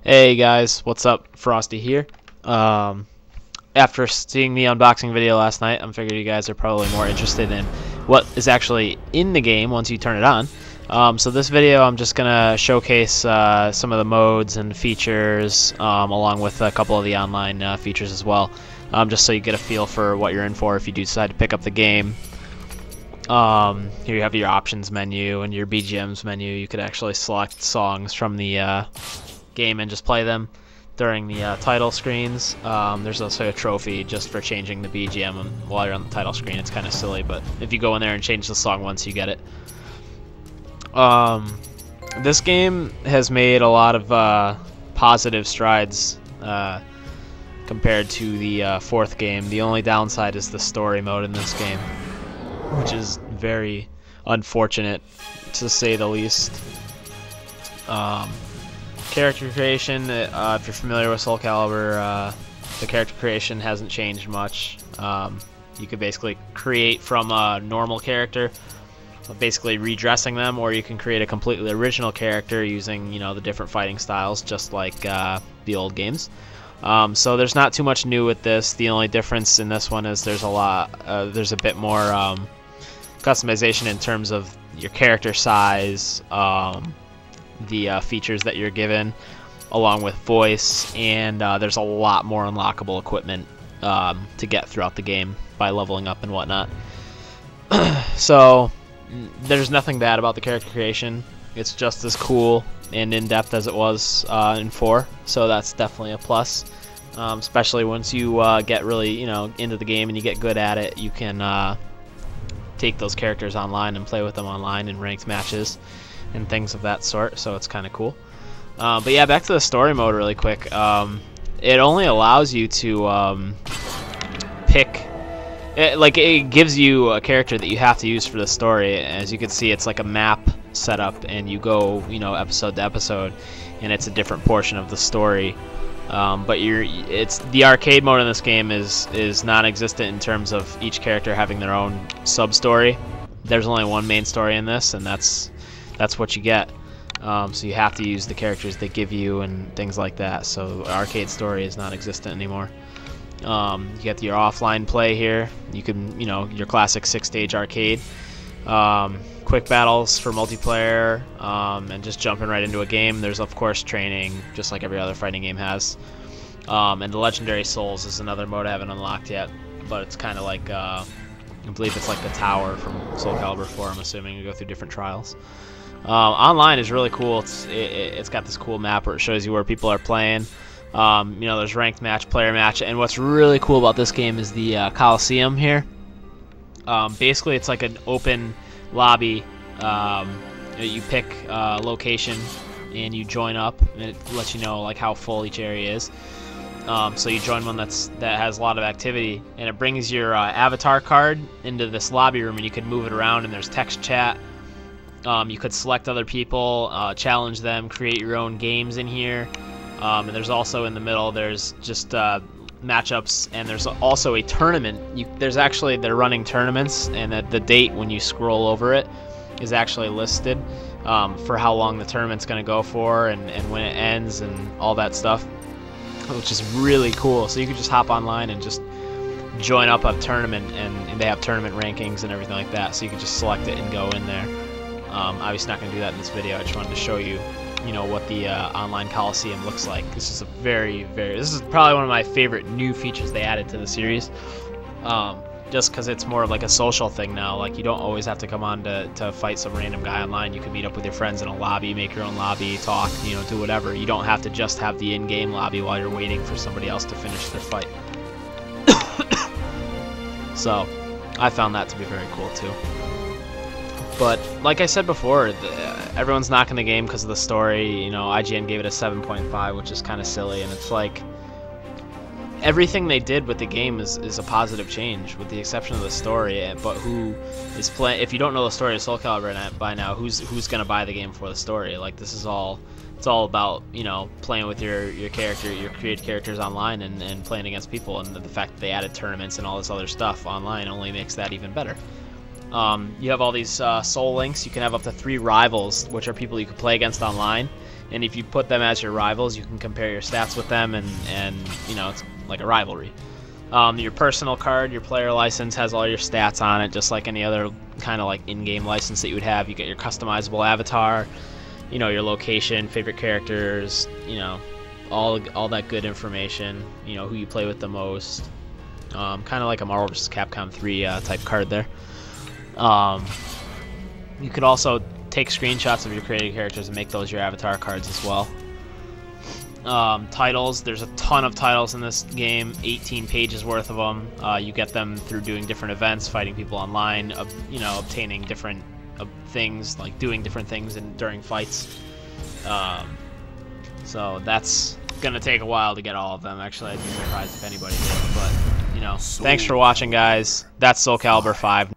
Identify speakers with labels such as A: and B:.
A: Hey guys, what's up? Frosty here. After seeing the unboxing video last night, I'm figured you guys are probably more interested in what is actually in the game once you turn it on. So this video, I'm just gonna showcase some of the modes and features, along with a couple of the online features as well, just so you get a feel for what you're in for if you do decide to pick up the game. Here you have your options menu and your BGMs menu. You could actually select songs from the game and just play them during the title screens. There's also a trophy just for changing the BGM while you're on the title screen. It's kind of silly, but if you go in there and change the song once, you get it. This game has made a lot of positive strides compared to the fourth game. The only downside is the story mode in this game, which is very unfortunate, to say the least. Character creation, if you're familiar with Soul Calibur, the character creation hasn't changed much. You could basically create from a normal character, basically redressing them, or you can create a completely original character using, the different fighting styles, just like the old games. So there's not too much new with this. The only difference in this one is there's a bit more customization in terms of your character size, the features that you're given, along with voice, and there's a lot more unlockable equipment to get throughout the game by leveling up and whatnot. So there's nothing bad about the character creation. It's just as cool and in-depth as it was in 4, so that's definitely a plus. Especially once you get really into the game and you get good at it, you can take those characters online and play with them online in ranked matches and things of that sort, so it's kind of cool. But yeah, back to the story mode really quick. It only allows you to pick, it gives you a character that you have to use for the story. As you can see, it's like a map setup, and you go episode to episode, and it's a different portion of the story. But it's the arcade mode in this game is non-existent in terms of each character having their own sub-story. There's only one main story in this, and that's what you get. So you have to use the characters they give you and things like that. So arcade story is non-existent anymore. You get your offline play here. You can, your classic 6-stage arcade. Quick battles for multiplayer, and just jumping right into a game. There's of course training, just like every other fighting game has. And the Legendary Souls is another mode I haven't unlocked yet, but it's kind of like, I believe it's like the tower from Soul Calibur 4, I'm assuming. You go through different trials. Online is really cool. It's got this cool map where it shows you where people are playing. There's ranked match, player match, and what's really cool about this game is the Coliseum here. Basically, it's like an open lobby. You pick a location and you join up, and it lets you know like how full each area is. So you join one that has a lot of activity, and it brings your avatar card into this lobby room, and you can move it around, and there's text chat. You could select other people, challenge them, create your own games in here. And there's also in the middle, there's just matchups, and there's also a tournament. They're running tournaments, and the date when you scroll over it is actually listed for how long the tournament's going to go for, and when it ends and all that stuff, which is really cool. So you could just hop online and just join up a tournament, and they have tournament rankings and everything like that, so you can just select it and go in there. Obviously not going to do that in this video. I just wanted to show you, what the online Coliseum looks like. This is this is probably one of my favorite new features they added to the series. Just because it's more of like a social thing now. Like, you don't always have to come on to fight some random guy online. You can meet up with your friends in a lobby, make your own lobby, talk, do whatever. You don't have to just have the in-game lobby while you're waiting for somebody else to finish their fight. So, I found that to be very cool too. But like I said before, everyone's knocking the game because of the story. IGN gave it a 7.5, which is kind of silly, and it's like everything they did with the game is a positive change, with the exception of the story. But who is playing? If you don't know the story of Soul Calibur by now, who's gonna buy the game for the story? Like, it's all about playing with your character, your created characters online, and playing against people. And the fact that they added tournaments and all this other stuff online only makes that even better. You have all these soul links. You can have up to 3 rivals, which are people you can play against online, and if you put them as your rivals, you can compare your stats with them, and you know, it's like a rivalry. Your personal card, your player license, has all your stats on it, just like any other kind of like in-game license that you would have. You get your customizable avatar, you know, your location, favorite characters, you know, all that good information, you know, who you play with the most. Kind of like a Marvel vs. Capcom 3 type card there. You could also take screenshots of your created characters and make those your avatar cards as well. Titles, there's a ton of titles in this game, 18 pages worth of them. You get them through doing different events, fighting people online, you know, obtaining different things, like doing different things during fights. So that's gonna take a while to get all of them. Actually, I'd be surprised if anybody did, but you know, thanks for watching, guys. That's Soul Calibur 5.